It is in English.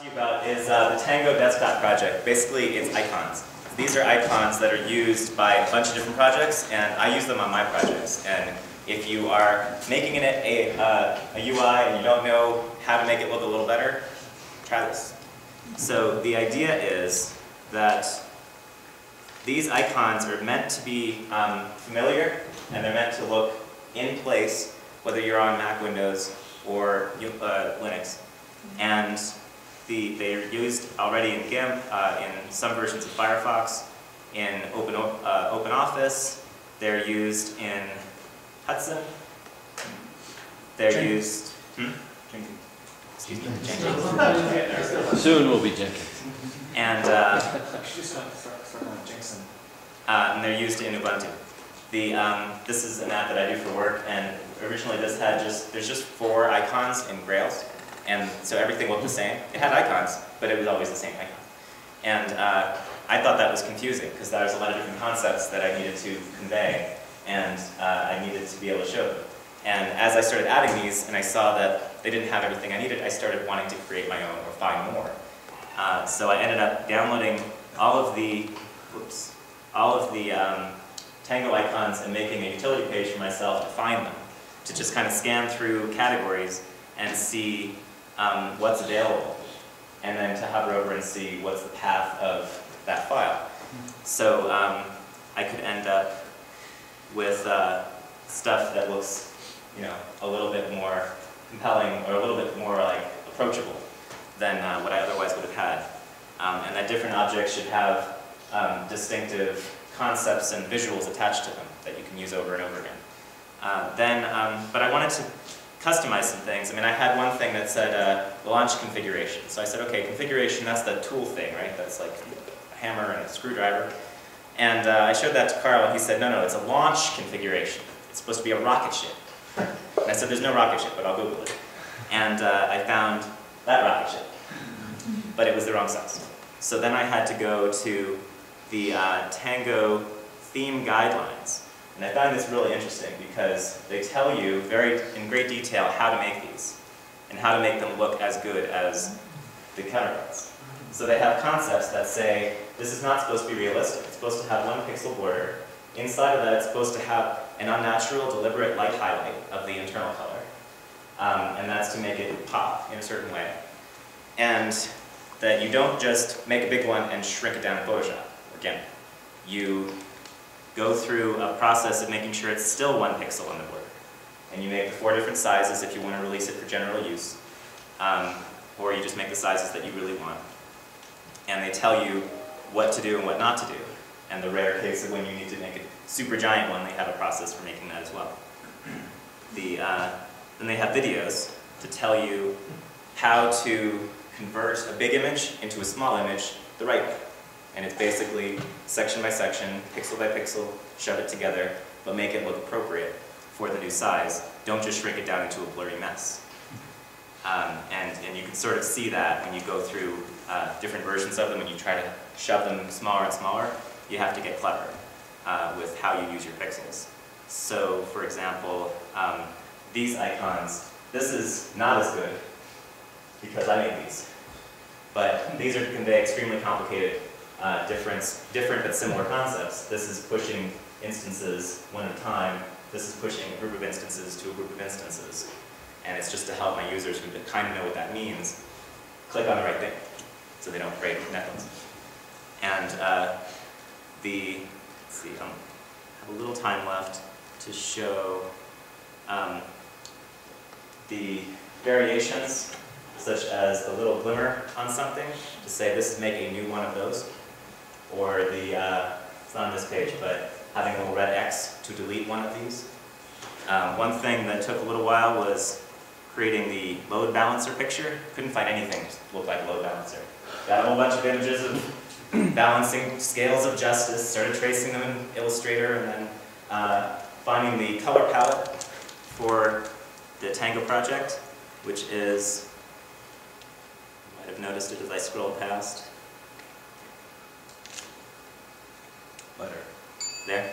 You about is the Tango desktop project. Basically, it's icons. These are icons that are used by a bunch of different projects, and I use them on my projects. And if you are making it a UI and you don't know how to make it look a little better, try this. So the idea is that these icons are meant to be familiar, and they're meant to look in place, whether you're on Mac, Windows, or Linux. And they're used already in GIMP, in some versions of Firefox, in OpenOffice. They're used in Hudson. They're used. Excuse me, Jenkins. Soon will be Jenkins. And and they're used in Ubuntu. This is an app that I do for work, and originally this had there's just 4 icons in Grails. And so everything looked the same. It had icons, but it was always the same icon. And I thought that was confusing, because there was a lot of different concepts that I needed to convey, and I needed to be able to show them. And as I started adding these, and I saw that they didn't have everything I needed, I started wanting to create my own or find more. So I ended up downloading all of the Tango icons and making a utility page for myself to find them, to just kind of scan through categories and see what's available, and then to hover over and see what's the path of that file. So I could end up with stuff that looks, a little bit more compelling or a little bit more like approachable than what I otherwise would have had. And that different objects should have distinctive concepts and visuals attached to them that you can use over and over again. But I wanted to customize some things. I mean, I had one thing that said launch configuration. So I said, okay, configuration, that's the tool thing, right? That's like a hammer and a screwdriver. And I showed that to Carl, and he said, no, it's a launch configuration. It's supposed to be a rocket ship. And I said, there's no rocket ship, but I'll Google it. And I found that rocket ship, but it was the wrong size. So then I had to go to the Tango theme guidelines. And I found this really interesting because they tell you in great detail how to make these and how to make them look as good as the counterparts. So they have concepts that say this is not supposed to be realistic. It's supposed to have 1 pixel border. Inside of that, it's supposed to have an unnatural, deliberate light highlight of the internal color. And that's to make it pop in a certain way. And that you don't just make a big one and shrink it down in Photoshop. Again, you go through a process of making sure it's still 1 pixel on the border. And you make the 4 different sizes if you want to release it for general use. Or you just make the sizes that you really want. And they tell you what to do and what not to do. And the rare case of when you need to make a super giant one, they have a process for making that as well. Then they have videos to tell you how to convert a big image into a small image the right way. And it's basically section by section, pixel by pixel, shove it together, but make it look appropriate for the new size. Don't just shrink it down into a blurry mess. And you can sort of see that when you go through different versions of them, when you try to shove them smaller and smaller, you have to get clever with how you use your pixels. So, for example, these icons, this is not as good because I made these. But these are to convey extremely complicated different but similar concepts. This is pushing instances one at a time. This is pushing a group of instances to a group of instances. And it's just to help my users who kind of know what that means click on the right thing so they don't break networks. And let's see, I have a little time left to show the variations, such as the little glimmer on something, to say this is making a new one of those. Or it's not on this page, but having a little red X to delete one of these. One thing that took a little while was creating the load balancer picture. Couldn't find anything to look like a load balancer. Got a whole bunch of images of balancing scales of justice, started tracing them in Illustrator, and then finding the color palette for the Tango project, which is, you might have noticed it as I scrolled past. Butter. There.